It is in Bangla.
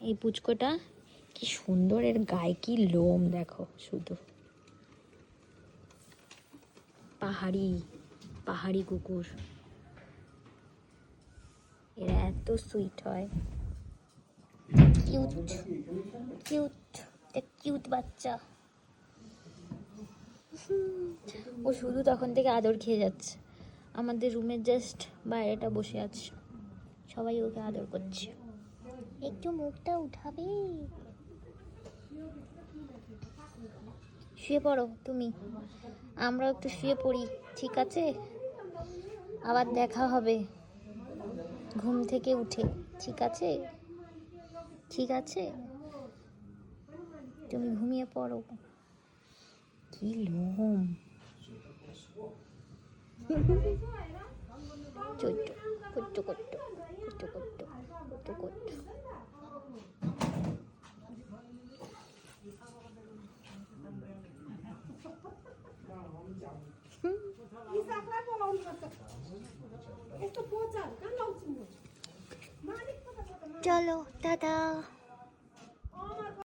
এই পুচকোটা কি সুন্দর, এর গায়ে কি লোম দেখো শুধু। পাহাড়ি পাহাড়ি কুকুর, এরা এত সুইট হয়। কিউট কিউট কিউট বাচ্চা। ও শুধু তখন থেকে আদর খেয়ে যাচ্ছে। আমাদের রুমের জাস্ট বাইরেটা বসে আছে, সবাই ওকে আদর করছে। একটু মুখটা উঠাবে? শুয়ে পড়ো তুমি, আমরাও একটু শুয়ে পড়ি, ঠিক আছে? আবার দেখা হবে ঘুম থেকে উঠে, ঠিক আছে? ঠিক আছে, তুমি ঘুমিয়ে পড়ো। কি লোম, ছোট্ট কুট্ট কুট্ট কুট্ট কুট্ট কুট্ট কুট্ট। চলো টাটা।